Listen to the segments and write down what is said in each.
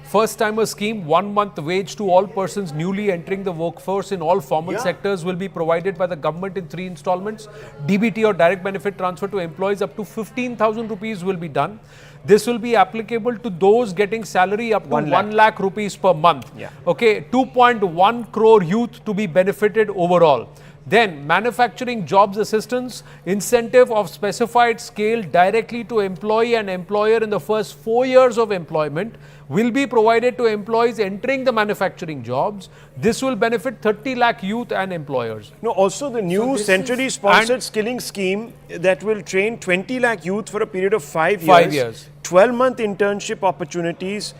First-timer scheme, 1 month wage to all persons newly entering the workforce in all formal sectors will be provided by the government in 3 installments. DBT or direct benefit transfer to employees up to 15,000 rupees will be done. This will be applicable to those getting salary up to 1 lakh rupees per month. Okay, 2.1 crore youth to be benefited overall. Then manufacturing jobs assistance, incentive of specified scale directly to employee and employer in the first 4 years of employment will be provided to employees entering the manufacturing jobs. This will benefit 30 lakh youth and employers. No, also the new centrally sponsored skilling scheme that will train 20 lakh youth for a period of 5 years. 5 years. 12-month internship opportunities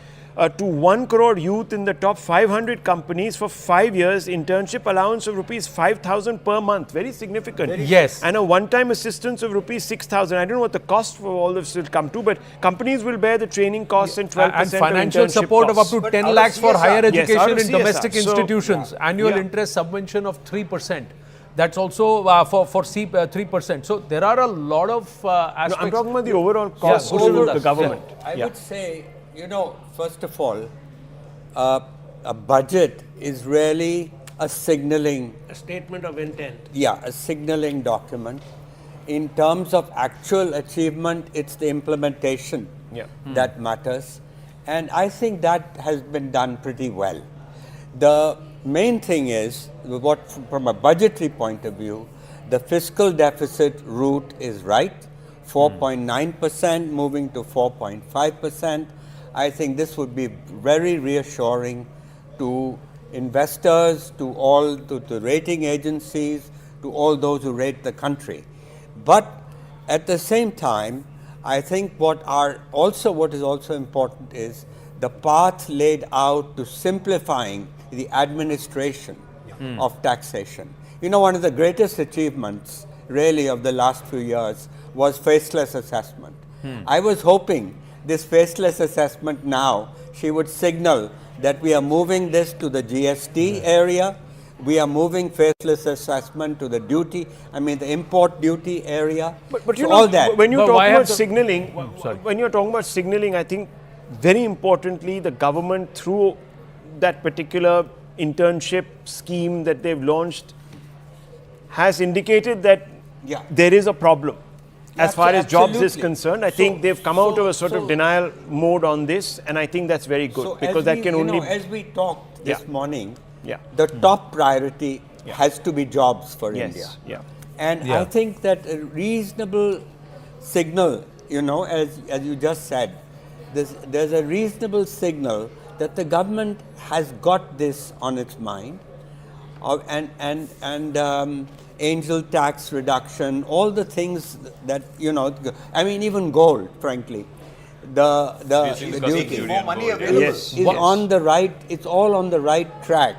to 1 crore youth in the top 500 companies for 5 years. Internship allowance of rupees 5,000 per month. Very significant. Yes. And a one-time assistance of rupees 6,000. I don't know what the cost for all this will come to, but companies will bear the training costs and 12% and financial of support costs. of up to 10 lakhs for higher education in CSR. domestic So, institutions. Annual interest subvention of 3%. That's also for 3%. So there are a lot of aspects. No, I'm talking about the overall cost to the government. I would say, you know, first of all, a budget is really a signaling. A statement of intent. Yeah, a signaling document. In terms of actual achievement, it's the implementation that matters. And I think that has been done pretty well. The main thing is, from a budgetary point of view, the fiscal deficit route is right. 4.9% moving to 4.5%. I think this would be very reassuring to investors, to the rating agencies, to all those who rate the country. But at the same time, I think what is also important is the path laid out to simplifying the administration of taxation. You know, one of the greatest achievements really of the last few years was faceless assessment. I was hoping this faceless assessment now, she would signal that we are moving this to the GST area. We are moving faceless assessment to the duty, the import duty area. But you so know, all that. when you're talking about signaling, I think very importantly, the government through that particular internship scheme that they've launched has indicated that there is a problem. As far as jobs is concerned, I think they've come out of a sort of denial mode on this, and I think that's very good because that can only. As we talked this morning, Yeah. The top priority has to be jobs for India. Yeah. And I think that a reasonable signal, as you just said, there's a reasonable signal that the government has got this on its mind, and angel tax reduction, all the things that, even gold, frankly. The duty more money available. Yes. is on the right, it's all on the right track.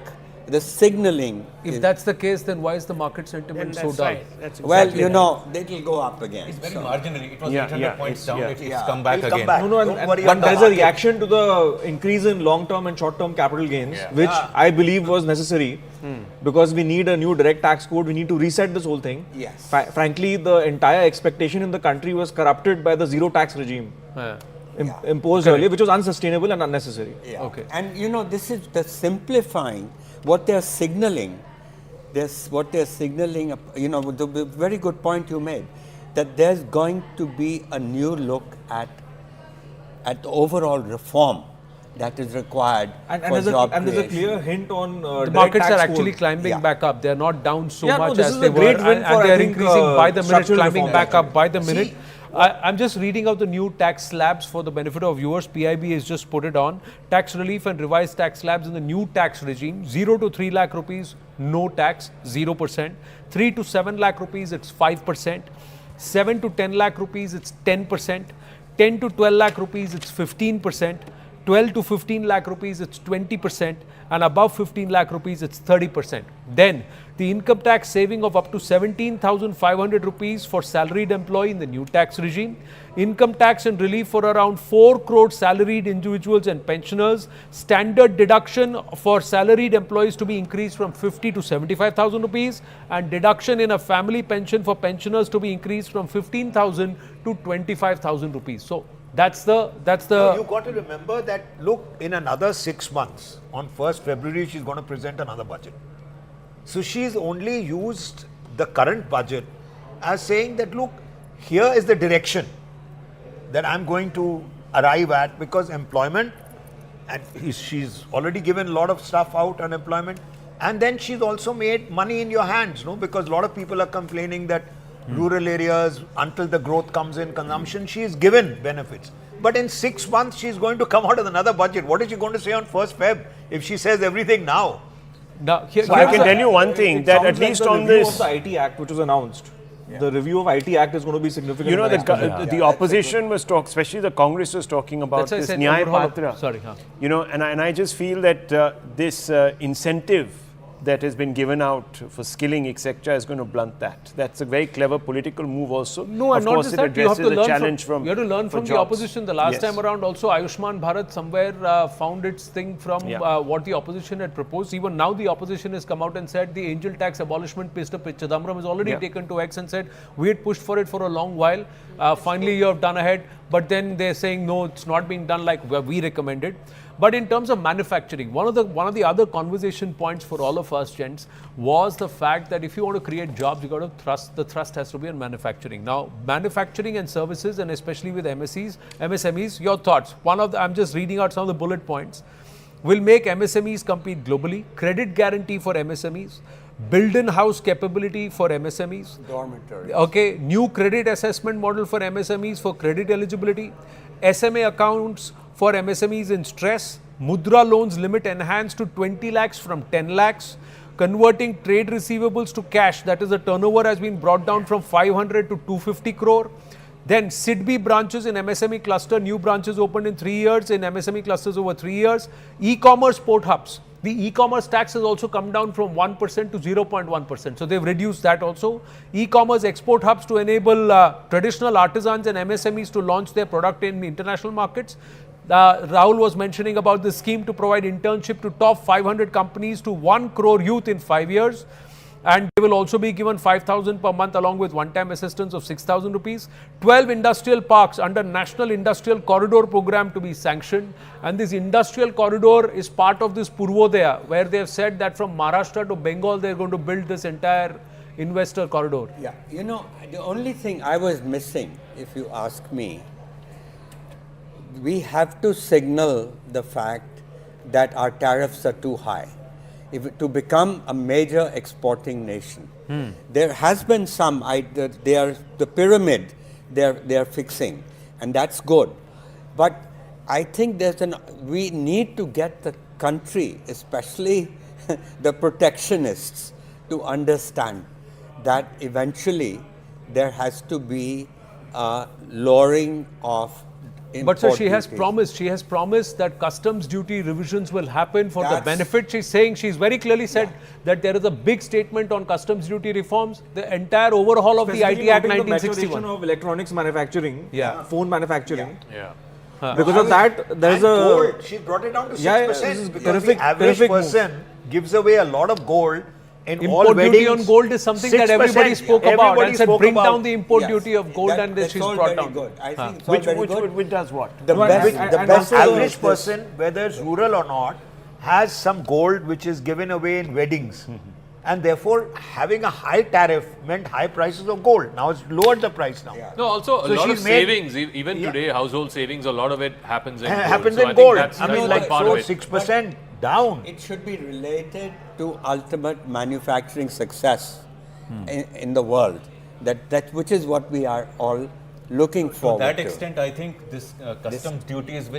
The signaling. If that's the case, then why is the market sentiment so dull? Right. That's exactly it'll go up again. It's very marginally. It was Yeah, 800 points down. It's Yeah. come back It'll again. come back. No, Don't worry but about there's the a market. reaction to the increase in long-term and short-term capital gains, which I believe was necessary because we need a new direct tax code. We need to reset this whole thing. Yes. Frankly, the entire expectation in the country was corrupted by the zero tax regime imposed earlier, which was unsustainable and unnecessary. Yeah. Okay. And this is the simplifying. What they're signaling, the very good point you made, that there's going to be a new look at the overall reform that is required for job and there's a creation. clear hint on The markets are actually climbing back up. They are not down so much this as is they a great were, win and for, they I are think, increasing by the minute, structural climbing reform. back up by the minute. I'm just reading out the new tax slabs for the benefit of viewers. PIB has just put it on. Tax relief and revised tax slabs in the new tax regime. 0 to 3 lakh rupees, no tax, 0%. 3 to 7 lakh rupees, it's 5%. 7 to 10 lakh rupees, it's 10%. 10 to 12 lakh rupees, it's 15%. 12 to 15 lakh rupees, it's 20%. And above 15 lakh rupees, it's 30%. Then the income tax saving of up to 17,500 rupees for salaried employee in the new tax regime. Income tax and relief for around 4 crore salaried individuals and pensioners. Standard deduction for salaried employees to be increased from 50 to 75,000 rupees. And deduction in a family pension for pensioners to be increased from 15,000 to 25,000 rupees. So That's the You got to remember that, look, in another 6 months, on 1st February, she's going to present another budget. So she's only used the current budget as saying that, look, here is the direction that I'm going to arrive at, because employment, and she's already given a lot of stuff out on employment, and then she's also made money in your hands, no? Because a lot of people are complaining that rural areas, until the growth comes in consumption, she's given benefits. But in 6 months, she's going to come out with another budget. What is she going to say on 1st Feb if she says everything now? now, So I can tell you one thing, It that sounds at like least the on review this, of the IT Act, which was announced, the review of IT Act is going to be significant. you know, in the next budget. the opposition was talking, especially the Congress was talking about That's why I this said Nyay overhaul of- Patra. sorry, huh. You know, and I just feel that this incentive that has been given out for skilling, etc., is going to blunt that. That's a very clever political move also. No, of and not course, just it that, you have addresses to a learn challenge from, from you have to learn for from the jobs. opposition. The last Yes. time around also, Ayushman Bharat somewhere found its thing from Yeah. what the opposition had proposed. Even now the opposition has come out and said the angel tax abolishment, Mr. Chidambaram has already Yeah. taken to X and said we had pushed for it for a long while. Finally you have done ahead, but then they're saying no, it's not being done like we recommended. But in terms of manufacturing, one of the other conversation points for all of us, gents, was the fact that if you want to create jobs, you got to the thrust has to be on manufacturing. Now, manufacturing and services, and especially with MSMEs, your thoughts. I'm just reading out some of the bullet points. Will make MSMEs compete globally. Credit guarantee for MSMEs. Build-in-house capability for MSMEs. Dormitory. Okay, new credit assessment model for MSMEs for credit eligibility. SMA accounts for MSMEs in stress. Mudra loans limit enhanced to 20 lakhs from 10 lakhs. Converting trade receivables to cash, that is the turnover has been brought down from 500 to 250 crore. Then SIDBI branches in MSME cluster, new branches opened in 3 years, in MSME clusters over 3 years. E-commerce port hubs. The e-commerce tax has also come down from 1% to 0.1%. So they've reduced that also. E-commerce export hubs to enable traditional artisans and MSMEs to launch their product in international markets. Rahul was mentioning about the scheme to provide internship to top 500 companies to 1 crore youth in 5 years. And they will also be given 5,000 per month along with one-time assistance of 6,000 rupees. 12 industrial parks under National Industrial Corridor program to be sanctioned. And this industrial corridor is part of this Purvodaya, where they have said that from Maharashtra to Bengal, they're going to build this entire investor corridor. Yeah, you know, the only thing I was missing, if you ask me, we have to signal the fact that our tariffs are too high. To become a major exporting nation. There has been some, the pyramid they are fixing, and that's good. But I think we need to get the country, especially the protectionists, to understand that eventually there has to be a lowering of But sir, she has duties. promised that customs duty revisions will happen for the That's- benefit. She's very clearly said that there is a big statement on customs duty reforms, the entire overhaul of the IT Act Specifically noting the 1961. maturation of electronics manufacturing, Yeah. phone manufacturing. Yeah. Because of that, there's And a gold, she brought it down to 6%. Yeah, yeah, this is because terrific- the average terrific move. person gives away a lot of gold in all Import weddings. duty on gold is something that 6%. everybody spoke about Everybody and said spoke bring about. down the import Yes. duty of gold, and then That's she's all brought very down. good. I think it's all very good. Which does what? The No, best, and- the and best also thing Average is this. person, whether it's rural or not, has some gold which is given away in weddings. And therefore, having a high tariff meant high prices of gold. Now it's lowered the price now. No, also a So lot of she's made- savings, even today, household savings, a lot of it happens in gold. Happens So I in think gold. that's I mean, one like, part so of it. 6% down. It should be related to ultimate manufacturing success in the world. That which is what we are all looking To forward that to. extent, I think this customs duties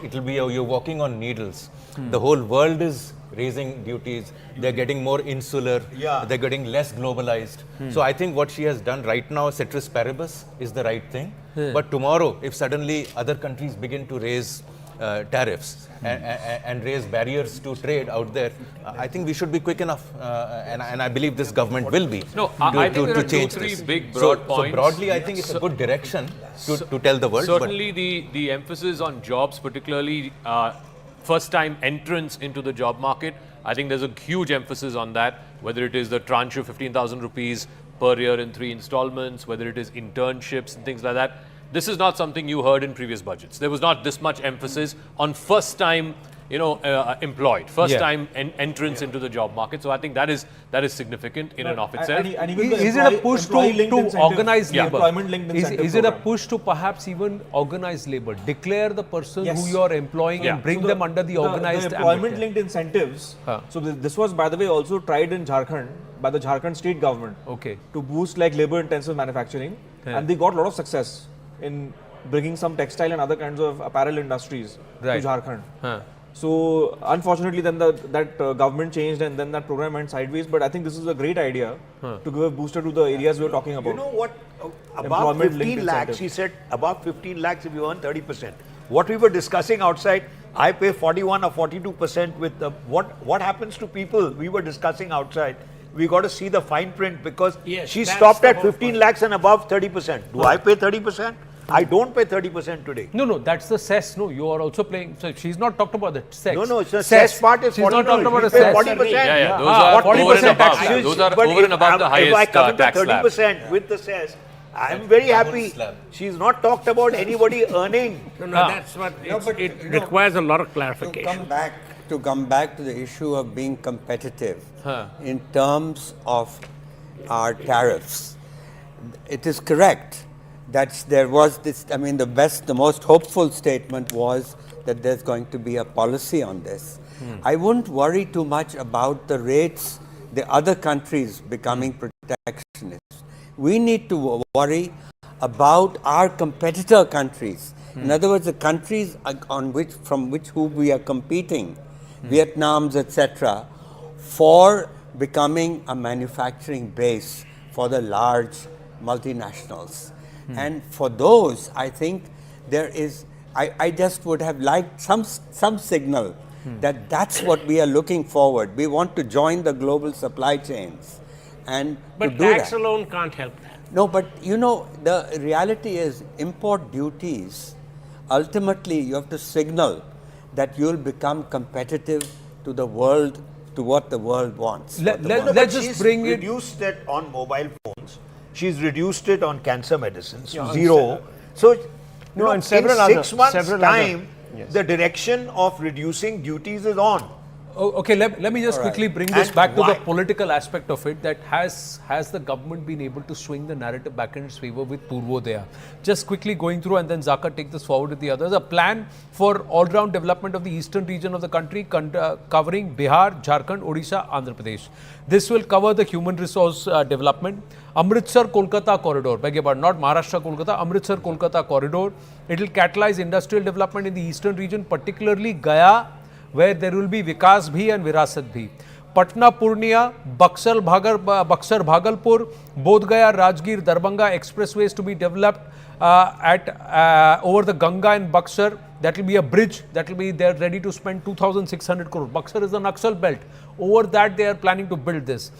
it'll be you're walking on needles. The whole world is raising duties. They're getting more insular. Yeah. They're getting less globalized. So I think what she has done right now, ceteris paribus, is the right thing. But tomorrow, if suddenly other countries begin to raise tariffs and raise barriers to trade out there, I think we should be quick enough, and I believe this government will be. No, I think there are change two, three this. big So broad points. broadly, I think it's a good direction to tell the world. Certainly, the emphasis on jobs, particularly first-time entrance into the job market, I think there's a huge emphasis on that, whether it is the tranche of 15,000 rupees per year in 3 installments, whether it is internships and things like that. this is not something you heard in previous budgets. There was not this much emphasis on first time, employed, first time entrance into the job market. So I think that is significant in and of itself. And even the Is it a push to incentive, organize labor? Employment-linked incentive Is it a program. push to perhaps even organize labor? Declare the person Yes. who you are employing and bring So them under the organized the ambit. employment-linked incentives. So this was, by the way, also tried in Jharkhand by the Jharkhand state government. Okay. To boost like labor-intensive manufacturing, and they got a lot of success in bringing some textile and other kinds of apparel industries Right. to Jharkhand. Huh. So unfortunately, then that government changed, and then that program went sideways. But I think this is a great idea to give a booster to the areas we were talking about. You know what? Above Employment 15 linked lakhs, incentive. he said, above 15 lakhs if you earn 30%. What we were discussing outside, I pay 41 or 42% with the, what happens to people we were discussing outside. We got to see the fine print because she stopped at 15 lakhs and above 30%. Do I pay 30%? I don't pay 30% today. No, that's the cess. No, you are also playing. So she's not talked about the sex. No, the cess part is She's not 40. talking about We a pay cess. 40%. Yeah, those are 40% over and above. tax. Yeah, those are But over and above the if I highest come to tax slab. 30% with the cess, I am very happy. slab. She's not talked about anybody earning. That's what it requires a lot of To clarification. come back to the issue of being competitive in terms of our tariffs, it is correct that there was this. I mean, the most hopeful statement was that there's going to be a policy on this. I wouldn't worry too much about the rates, the other countries becoming protectionist. We need to worry about our competitor countries. In other words, the countries from which we are competing, Vietnam's, etc., for becoming a manufacturing base for the large multinationals. And for those, I think there is, I just would have liked some signal that that's what we are looking forward. We want to join the global supply chains. And But to do tax that. alone can't help that. No, but the reality is import duties, ultimately you have to signal that you'll become competitive to the world, to what the world wants. Let's just bring it. Reduced it on mobile phones. She's reduced it on cancer medicines to zero. So, and several in other- 6 months' several other- time, the direction of reducing duties is on. Okay, let me just quickly bring this And back to the why? political aspect of it. That has the government been able to swing the narrative back in its favor with Purvodaya? Just quickly going through, and then Zaka take this forward with the others. A plan for all-round development of the eastern region of the country, covering Bihar, Jharkhand, Odisha, Andhra Pradesh. This will cover the human resource development. Amritsar-Kolkata corridor, beg your pardon, not Maharashtra-Kolkata, Amritsar-Kolkata corridor. It will catalyze industrial development in the eastern region, particularly Gaya, where there will be Vikas Bhi and Virasat Bhi. Patna Purnia, Buxar Bhagalpur, Bodh Gaya, Rajgir, Darbhanga expressways to be developed over the Ganga and Buxar. That will be a bridge that will be there ready to spend 2,600 crore. Buxar is the Naxal belt. Over that they are planning to build this.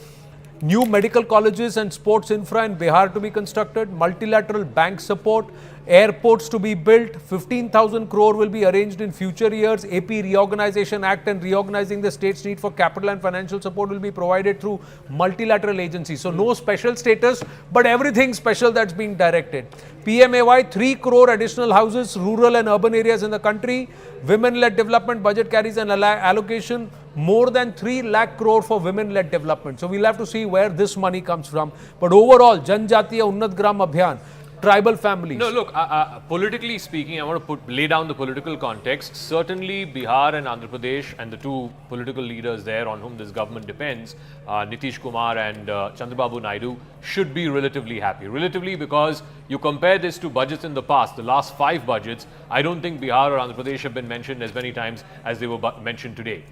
New medical colleges and sports infra in Bihar to be constructed, multilateral bank support, airports to be built, 15,000 crore will be arranged in future years. AP Reorganization Act and reorganizing the state's need for capital and financial support will be provided through multilateral agencies. So no special status, but everything special that's being directed. PMAY, 3 crore additional houses, rural and urban areas in the country. Women-led development budget carries an allocation more than 3 lakh crore for women-led development. So we'll have to see where this money comes from. But overall, Janjatiya Unnat Gram Abhiyan, tribal families. No, look, politically speaking, I want to lay down the political context. Certainly, Bihar and Andhra Pradesh and the two political leaders there on whom this government depends, Nitish Kumar and Chandrababu Naidu, should be relatively happy. Relatively because you compare this to budgets in the past, the last 5 budgets, I don't think Bihar or Andhra Pradesh have been mentioned as many times as they were mentioned today.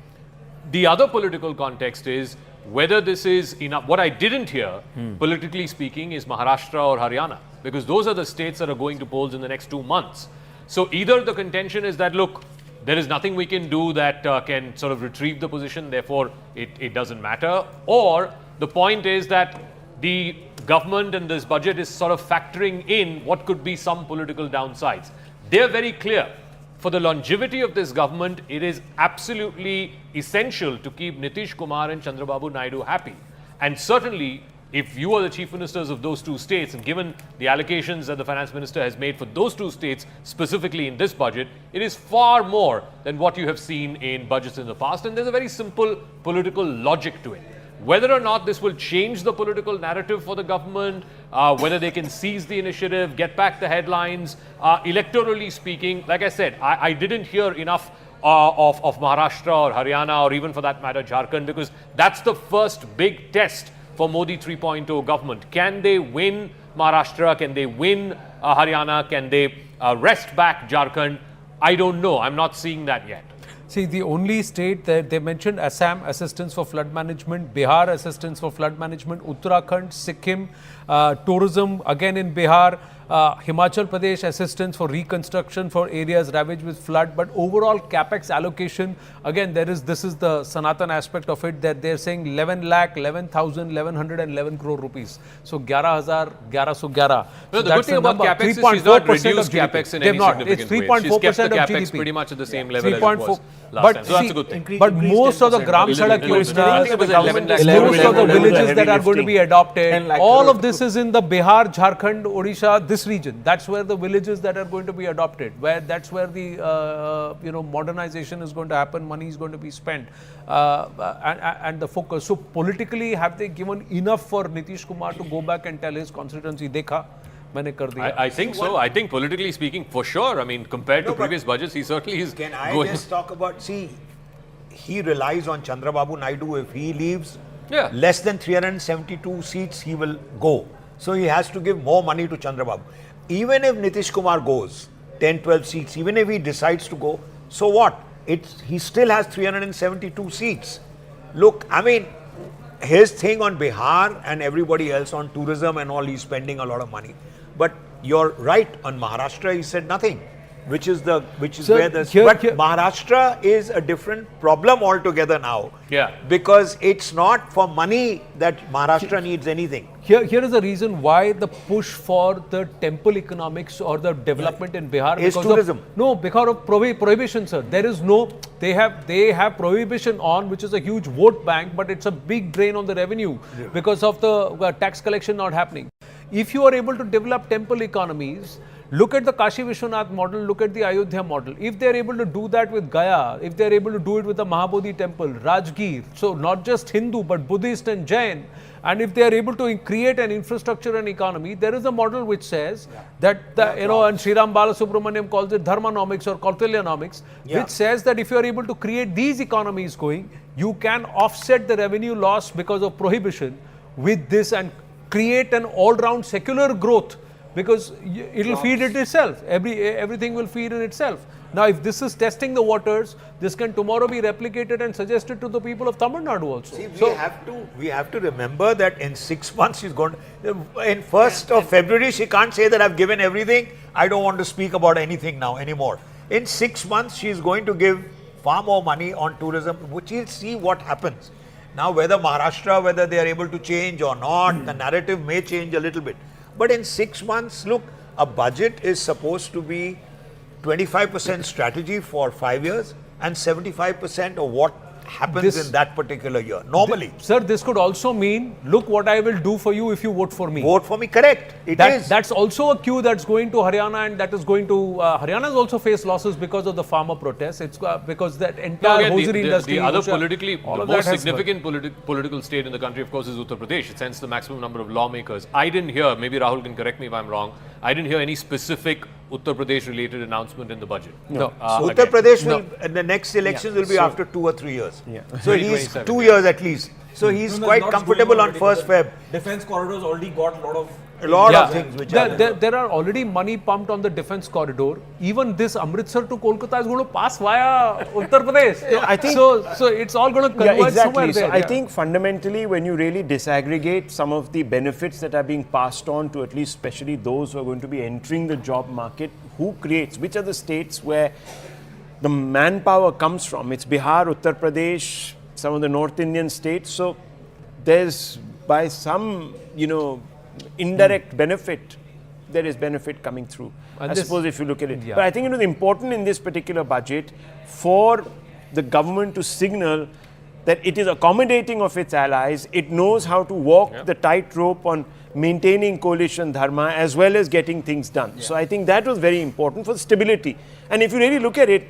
The other political context is whether this is enough. What I didn't hear, politically speaking, is Maharashtra or Haryana, because those are the states that are going to polls in the next 2 months. So either the contention is that, look, there is nothing we can do that can sort of retrieve the position, therefore it doesn't matter, or the point is that the government and this budget is sort of factoring in what could be some political downsides. They're very clear. For the longevity of this government, it is absolutely essential to keep Nitish Kumar and Chandrababu Naidu happy. And certainly, If you are the chief ministers of those two states, and given the allocations that the finance minister has made for those two states, specifically in this budget, it is far more than what you have seen in budgets in the past. And there's a very simple political logic to it. Whether or not this will change the political narrative for the government, whether they can seize the initiative, get back the headlines, electorally speaking, like I said, I didn't hear enough of Maharashtra or Haryana or even for that matter Jharkhand, because that's the first big test for Modi 3.0 government. Can they win Maharashtra? Can they win Haryana? Can they wrest back Jharkhand? I don't know. I'm not seeing that yet. See, the only state that they mentioned, Assam, assistance for flood management, Bihar, assistance for flood management, Uttarakhand, Sikkim, tourism, again in Bihar, Himachal Pradesh, assistance for reconstruction for areas ravaged with flood. But overall capex allocation, again, this is the Sanatan aspect of it, that they're saying 11,11,1111 crore rupees. So 11,1111. No, the good thing about capex is she's not reduced capex in any significant way. She's kept the capex pretty much at the same level as it was last time. So that's a good thing. But most of the Gram Sadak Yojanas, most of the villages that are going to be adopted, all of this is in the Bihar, Jharkhand, Odisha, this region. That's where the villages that are going to be adopted, that's where the modernization is going to happen, money is going to be spent, and the focus. So politically, have they given enough for Nitish Kumar to go back and tell his constituency, dekha, maine kar diya? I think so. I think politically speaking, for sure. I mean, compared to previous budgets, he certainly is. Can I just talk about, see, he relies on Chandrababu Naidu. If he leaves less than 372 seats, he will go. So he has to give more money to Chandrababu. Even if Nitish Kumar goes, 10, 12 seats, even if he decides to go, so what? He still has 372 seats. Look, I mean, his thing on Bihar and everybody else on tourism and all, he's spending a lot of money. But you're right, on Maharashtra he said nothing, which is where Maharashtra is a different problem altogether now. Yeah. Because it's not for money that Maharashtra needs anything. Here is the reason why the push for the temple economics or the development in Bihar is tourism. Because of prohibition, sir. There is they have prohibition on, which is a huge vote bank, but it's a big drain on the revenue because of the tax collection not happening. If you are able to develop temple economies, look at the Kashi Vishwanath model, look at the Ayodhya model. If they are able to do that with Gaya, if they are able to do it with the Mahabodhi temple, Rajgir, so not just Hindu but Buddhist and Jain, and if they are able to create an infrastructure and economy, there is a model which says that, and Sriram Balasubramaniam calls it Dharmanomics or Kautilyanomics, which says that if you are able to create these economies going, you can offset the revenue loss because of prohibition with this and create an all-round secular growth, because it will feed it itself. Everything will feed in itself. Now, if this is testing the waters, this can tomorrow be replicated and suggested to the people of Tamil Nadu also. See, we have to remember that in 6 months she's going to, in 1st of February, she can't say that I've given everything. I don't want to speak about anything now anymore. In 6 months, she's going to give far more money on tourism, which we'll see what happens. Now, whether Maharashtra, whether they are able to change or not, the narrative may change a little bit. But in 6 months, look, a budget is supposed to be 25% strategy for 5 years and 75% of what happens in that particular year, normally. Sir, this could also mean, look what I will do for you if you vote for me. Vote for me, correct. That's also a cue that's going to Haryana, and that is going to, Haryana has also faced losses because of the farmer protests. It's because that entire hosiery industry. The other the most significant political state in the country, of course, is Uttar Pradesh. It sends the maximum number of lawmakers. I didn't hear, maybe Rahul can correct me if I'm wrong, I didn't hear any specific Uttar Pradesh related announcement in the budget. No. Uttar Pradesh will, the next elections will be after 2 or 3 years. So he's 2 years at least. So he's quite comfortable on 1st Feb. Defense corridors already got a lot of things which there are already money pumped on the defense corridor. Even this Amritsar to Kolkata is going to pass via Uttar Pradesh. I think so it's all going to converge somewhere there. So I think fundamentally, when you really disaggregate some of the benefits that are being passed on to at least especially those who are going to be entering the job market, who creates, which are the states where the manpower comes from? It's Bihar, Uttar Pradesh, some of the North Indian states. So there's, by some, indirect benefit, there is benefit coming through. I suppose if you look at it. But I think it was important in this particular budget for the government to signal that it is accommodating of its allies. It knows how to walk the tightrope on maintaining coalition dharma as well as getting things done. So I think that was very important for stability. And if you really look at it,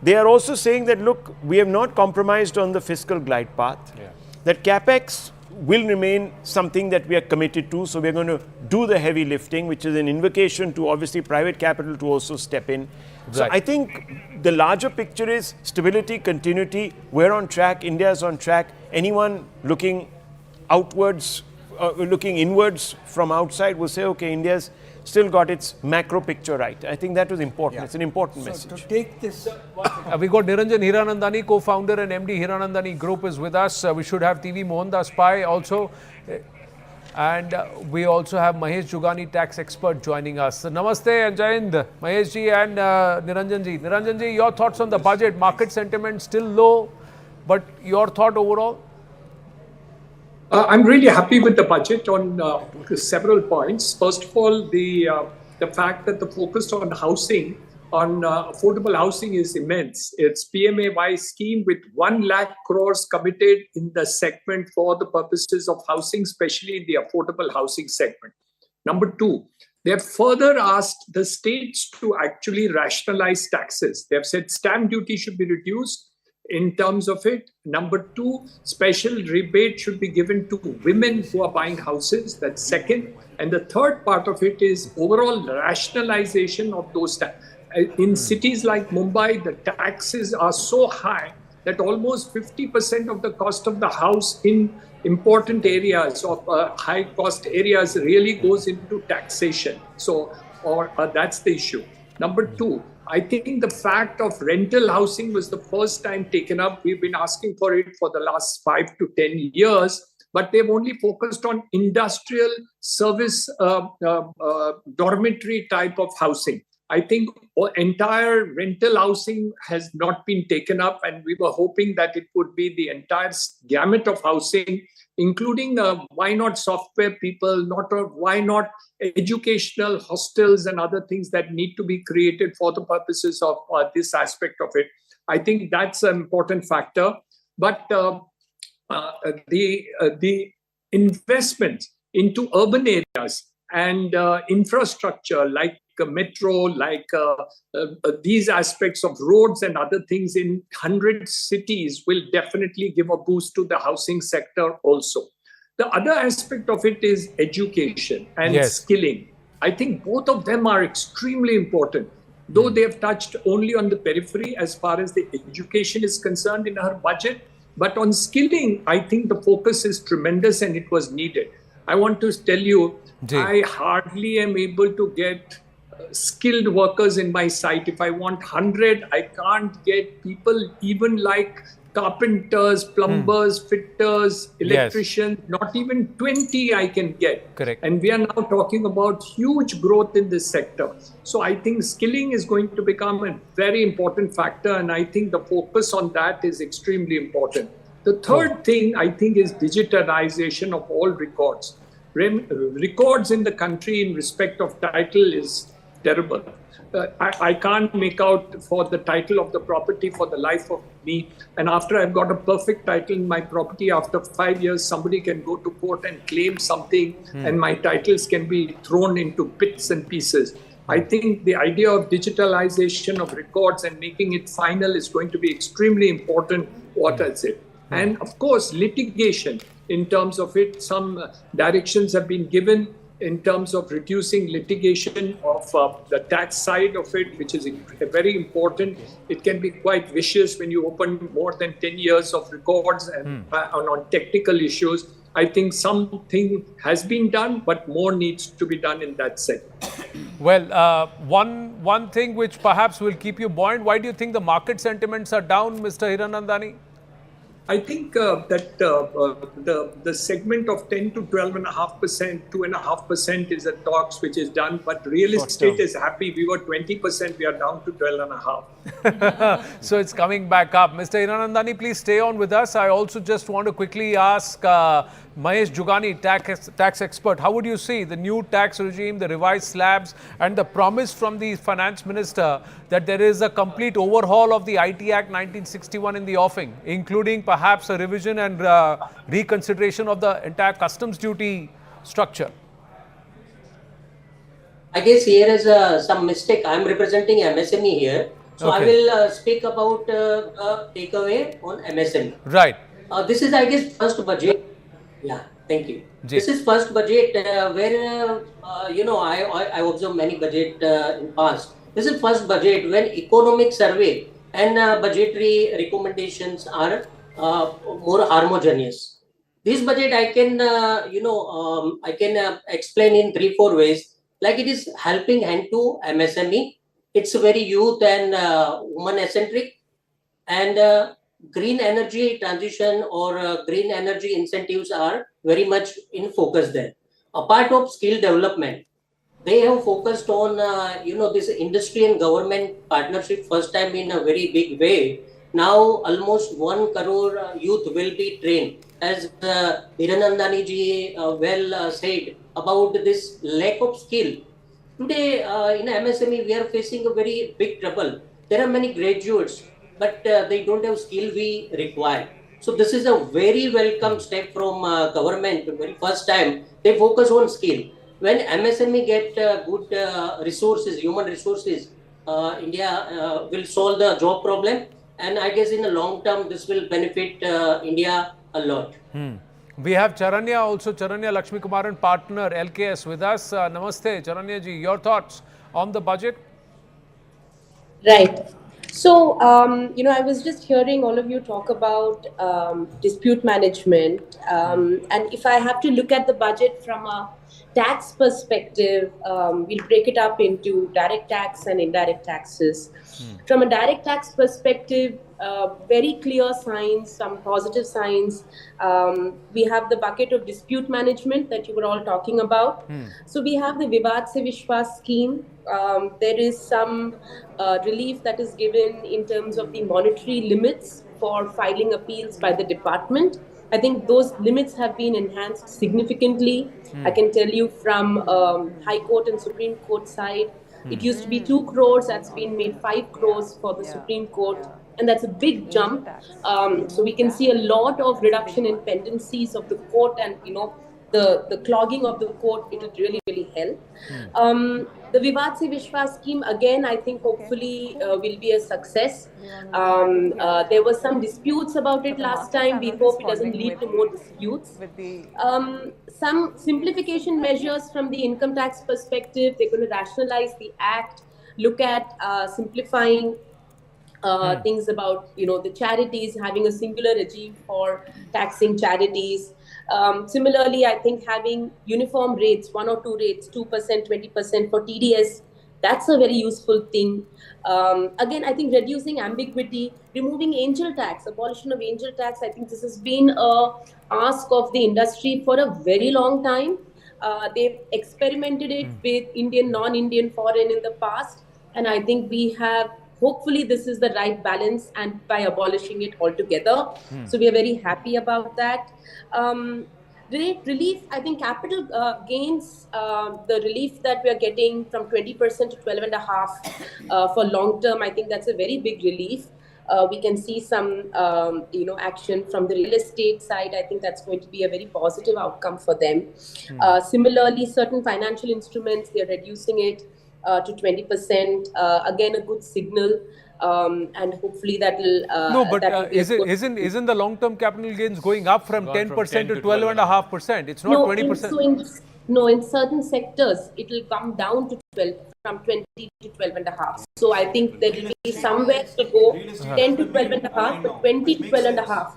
they are also saying that, look, we have not compromised on the fiscal glide path, that capex will remain something that we are committed to. So we're going to do the heavy lifting, which is an invocation to obviously private capital to also step in. So I think the larger picture is stability, continuity. We're on track. India is on track. Anyone looking outwards, looking inwards from outside will say, okay, India's still got its macro picture right. I think that was important. It's an important message. To take this, We got Niranjan Hiranandani, co-founder and MD Hiranandani Group is with us. We should have TV Mohandas Pai also. And we also have Mahesh Jugani, tax expert, joining us. Namaste and Jai Hind, Mahesh ji and Niranjan ji. Niranjan ji, your thoughts on the budget? Market sentiment still low, but your thought overall? I'm really happy with the budget on several points. First of all, the fact that the focus on housing, on affordable housing is immense. It's PMAY scheme with 1 lakh crores committed in the segment for the purposes of housing, especially in the affordable housing segment. Number two, they have further asked the states to actually rationalize taxes. They have said stamp duty should be reduced in terms of it. Number two, special rebate should be given to women who are buying houses. That's second. And the third part of it is overall rationalization of those taxes. In cities like Mumbai, the taxes are so high that almost 50% of the cost of the house in important areas of high cost areas really goes into taxation. So, that's the issue. Number two, I think the fact of rental housing was the first time taken up. We've been asking for it for the last 5 to 10 years, but they've only focused on industrial service dormitory type of housing. I think entire rental housing has not been taken up, and we were hoping that it would be the entire gamut of housing, including why not software people, why not educational hostels and other things that need to be created for the purposes of this aspect of it. I think that's an important factor. But the investment into urban areas and infrastructure like metro, like these aspects of roads and other things in 100 cities will definitely give a boost to the housing sector also. The other aspect of it is education and skilling. I think both of them are extremely important, though they have touched only on the periphery as far as the education is concerned in her budget. But on skilling, I think the focus is tremendous and it was needed. I want to tell you, I hardly am able to get skilled workers in my site. If I want 100, I can't get people even like carpenters, plumbers, fitters, electricians, not even 20 I can get. Correct. And we are now talking about huge growth in this sector. So I think skilling is going to become a very important factor, and I think the focus on that is extremely important. The third thing I think is digitalization of all records. Records in the country in respect of title is terrible. I can't make out for the title of the property for the life of me. And after I've got a perfect title in my property, after 5 years, somebody can go to court and claim something and my titles can be thrown into bits and pieces. I think the idea of digitalization of records and making it final is going to be extremely important. What is it? And of course, litigation in terms of it, some directions have been given in terms of reducing litigation of the tax side of it, which is very important. It can be quite vicious when you open more than 10 years of records and on technical issues. I think something has been done, but more needs to be done in that segment. Well, one thing which perhaps will keep you buoyant, why do you think the market sentiments are down, Mr. Hiranandani? I think that the segment of 10 to 12.5%, 2.5% is a talks which is done, but real estate is happy. We were 20%, we are down to 12.5%. So it's coming back up. Mr. Hiranandani, please stay on with us. I also just want to quickly ask Mahesh Jugani, tax expert, how would you see the new tax regime, the revised slabs, and the promise from the finance minister that there is a complete overhaul of the IT Act 1961 in the offing, including perhaps a revision and reconsideration of the entire customs duty structure? I guess here is some mistake. I am representing MSME here. So I will speak about takeaway on MSME. Right. This is, I guess, first budget. Yeah, thank you. This is first budget where, I observe many budget in past. This is first budget when economic survey and budgetary recommendations are more homogeneous. This budget I can, explain in 3-4 ways. Like it is helping hand to MSME. It's very youth and woman-centric, and green energy transition or green energy incentives are very much in focus there. A part of skill development, they have focused on this industry and government partnership first time in a very big way. Now almost 1 crore youth will be trained, as Hiranandani ji said about this lack of skill. Today, in MSME, we are facing a very big trouble. There are many graduates, but they don't have skill we require. So this is a very welcome step from government. Very first time they focus on skill. When MSME get good resources, human resources, India will solve the job problem. And I guess in the long term, this will benefit India a lot. We have Charanya also, Charanya Lakshmi Kumar and partner LKS with us. Namaste, Charanya ji. Your thoughts on the budget? Right. So, I was just hearing all of you talk about dispute management. And if I have to look at the budget from a tax perspective, we'll break it up into direct tax and indirect taxes. From a direct tax perspective, very clear signs, some positive signs. We have the bucket of dispute management that you were all talking about. So we have the Vivad Se Vishwas scheme. There is some relief that is given in terms of the monetary limits for filing appeals by the department. I think those limits have been enhanced significantly. I can tell you from High Court and Supreme Court side, it used to be 2 crores, that's been made 5 crores for the Supreme Court. And that's a big jump. So we can see a lot of reduction in pendencies of the court, and the clogging of the court. It would really, really help. The Vivad Se Vishwas scheme, again, I think hopefully will be a success. There were some disputes about it last time. We hope it doesn't lead to more disputes. Some simplification measures from the income tax perspective. They're going to rationalize the act, look at simplifying things about the charities, having a singular regime for taxing charities. Similarly, I think having uniform rates, 1 or 2 rates, 2%, 20% for TDS, that's a very useful thing. Again, I think reducing ambiguity, removing angel tax, abolition of angel tax. I think this has been a ask of the industry for a very long time. They've experimented it with Indian, non-Indian, foreign in the past, and I think we have. Hopefully, this is the right balance, and by abolishing it altogether. So we are very happy about that. Relief, I think capital gains, the relief that we are getting from 20% to 12.5% for long term, I think that's a very big relief. We can see some, action from the real estate side. I think that's going to be a very positive outcome for them. Similarly, certain financial instruments, they're reducing it to 20%. Again, a good signal, and hopefully that will. No, but isn't the long-term capital gains going up from 10% to 12.5%? It's not 20%. In certain sectors, it will come down to 12, from 20 to 12.5. So I think there will be somewhere to go 10 to 12.5, but 20 to 12.5.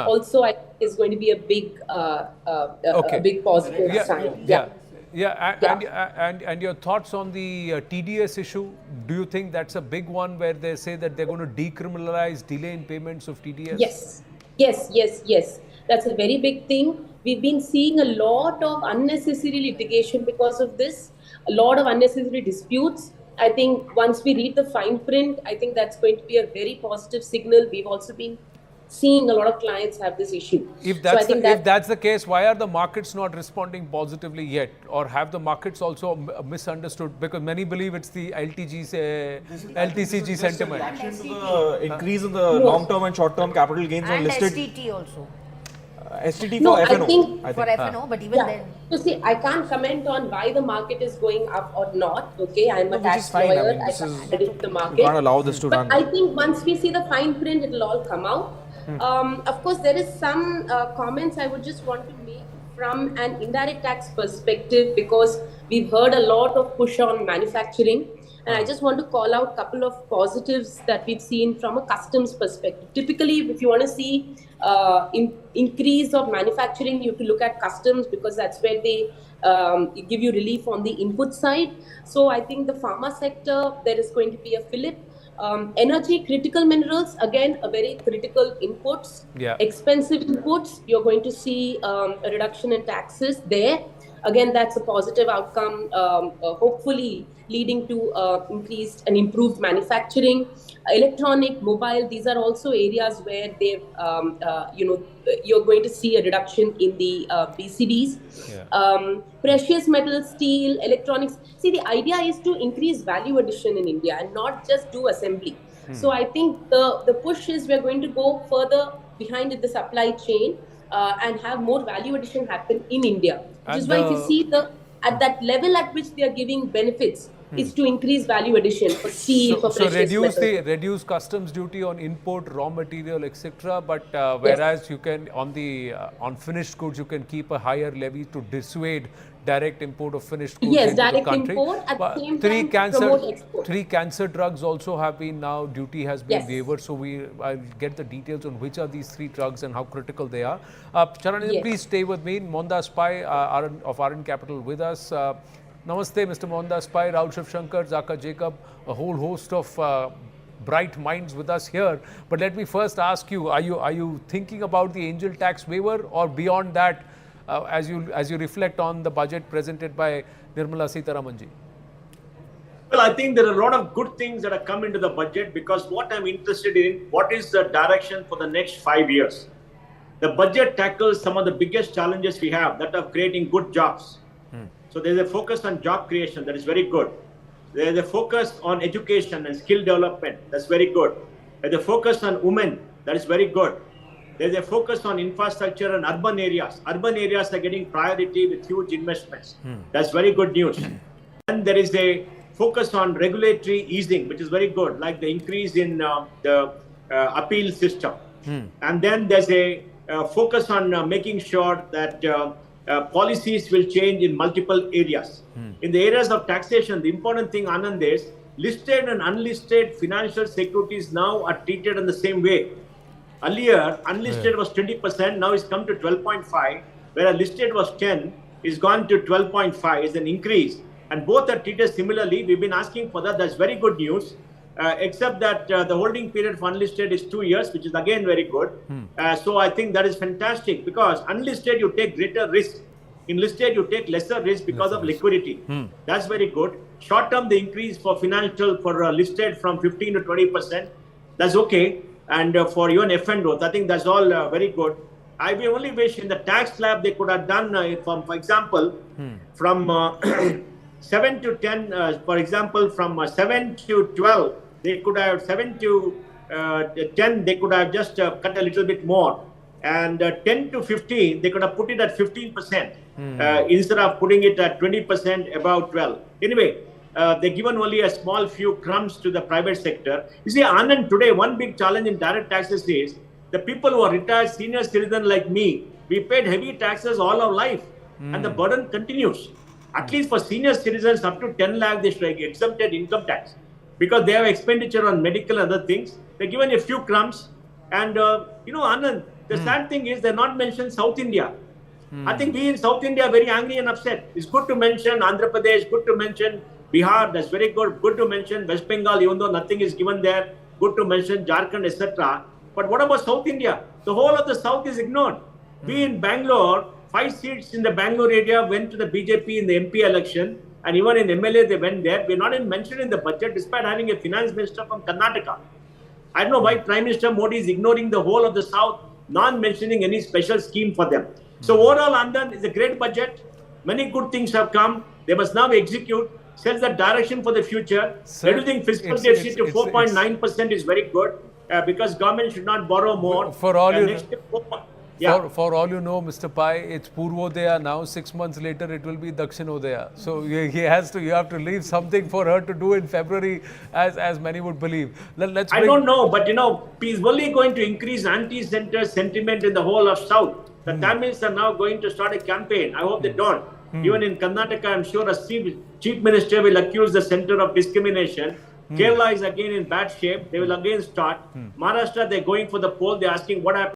Also, I think is going to be a big, a big positive sign. And your thoughts on the TDS issue? Do you think that's a big one where they say that they're going to decriminalize delay in payments of TDS? Yes. That's a very big thing. We've been seeing a lot of unnecessary litigation because of this, a lot of unnecessary disputes. I think once we read the fine print, I think that's going to be a very positive signal. We've also been seeing a lot of clients have this issue. If So I that's, think if that's the case, why are the markets not responding positively yet? Or have the markets also misunderstood? Because many believe it's the LTCG sentiment. Reaction to the increase in the long-term and short-term capital gains on And listed STT also. STT No, for I FNO. think- For FNO, but even then. So see, I can't comment on why the market is going up or not. Okay, I'm a which tax is fine. I lawyer. mean, I this can't is- predict the market. You can't allow this to but run. I think once we see the fine print, it'll all come out. Of course, there is some comments I would just want to make from an indirect tax perspective, because we've heard a lot of push on manufacturing. And I just want to call out a couple of positives that we've seen from a customs perspective. Typically, if you want to see increase of manufacturing, you have to look at customs, because that's where they give you relief on the input side. So I think the pharma sector, there is going to be a fillip. Energy, critical minerals, again, a very critical inputs. Yeah. Expensive inputs, you're going to see a reduction in taxes there. Again, that's a positive outcome, hopefully leading to increased and improved manufacturing. Electronic, mobile, these are also areas where they've, you're going to see a reduction in the BCDs. Yeah. Precious metals, steel, electronics. See, the idea is to increase value addition in India and not just do assembly. So I think the push is we're going to go further behind the supply chain and have more value addition happen in India. Which is why if you see at that level at which they are giving benefits is to increase value addition for steel, for precious metals. Reduce customs duty on import, raw material, etc. But whereas you can on finished goods, you can keep a higher levy to dissuade direct import of finished goods into direct the country. import at the same time promote export. 3 cancer drugs also have been now, duty has been Yes. waived. So I'll get the details on which are these 3 drugs and how critical they are. Charan, Yes. please stay with me. Mohandas Pai of RN Capital with us. Namaste, Mr. Mohandas Pai, Rahul Shivshankar, Zaka Jacob, a whole host of bright minds with us here. But let me first ask you, are you thinking about the angel tax waiver, or beyond that, as you reflect on the budget presented by Nirmala Sitharaman ji? Well, I think there are a lot of good things that have come into the budget, because what I'm interested in, what is the direction for the next 5 years? The budget tackles some of the biggest challenges we have, that of creating good jobs. So there's a focus on job creation, that is very good. There's a focus on education and skill development, that's very good. There's a focus on women, that is very good. There's a focus on infrastructure and urban areas. Urban areas are getting priority with huge investments. That's very good news. And there is a focus on regulatory easing, which is very good, like the increase in the appeal system. And then there's a focus on making sure that policies will change in multiple areas. In the areas of taxation, the important thing, Anand, is listed and unlisted financial securities now are treated in the same way. Earlier, unlisted was 20%, now it's come to 12.5, whereas listed was 10, it's gone to 12.5, is an increase. And both are treated similarly. We've been asking for that. That's very good news. Except that the holding period for unlisted is 2 years, which is again very good. So I think that is fantastic, because unlisted you take greater risk. In listed you take lesser risk because of liquidity. That's very good. Short term, the increase for financial for listed from 15 to 20%. That's okay. And for even F&O, I think that's all very good. I will only wish in the tax slab they could have done, for example, from 7 to 10, for example, from 7 to 12, they could have 7 to 10, they could have just cut a little bit more. And 10 to 15, they could have put it at 15% instead of putting it at 20% above 12. Anyway, they've given only a small few crumbs to the private sector. You see, Anand, today, one big challenge in direct taxes is the people who are retired senior citizens like me, we paid heavy taxes all our life, and the burden continues. At least for senior citizens up to 10 lakh, they should get exempted income tax, because they have expenditure on medical and other things. They're given a few crumbs. And, Anand, the sad thing is they're not mentioned South India. I think we in South India are very angry and upset. It's good to mention Andhra Pradesh, good to mention Bihar, that's very good. Good to mention West Bengal, even though nothing is given there. Good to mention Jharkhand, etc. But what about South India? The whole of the South is ignored. We in Bangalore, 5 seats in the Bangalore area went to the BJP in the MP election. and even in MLA they went there. We're not even mentioned in the budget despite having a finance minister from Karnataka. I don't know why Prime Minister Modi is ignoring the whole of the South, not mentioning any special scheme for them. So overall, Anand, is a great budget. Many good things have come. They must now execute, sets the direction for the future. Sir, Reducing fiscal deficit to 4.9% is very good because government should not borrow more. For all you next year, 4. For all you know, Mr. Pai, it's Purvodaya now. 6 months later, it will be Dakshinodaya. So you have to leave something for her to do in February, as many would believe. I don't know, but he's only going to increase anti-center sentiment in the whole of South. The Tamils are now going to start a campaign. I hope they don't. Even in Karnataka, I'm sure a chief minister will accuse the center of discrimination. Kerala is again in bad shape. They will again start. Maharashtra, they're going for the poll. They're asking what happened.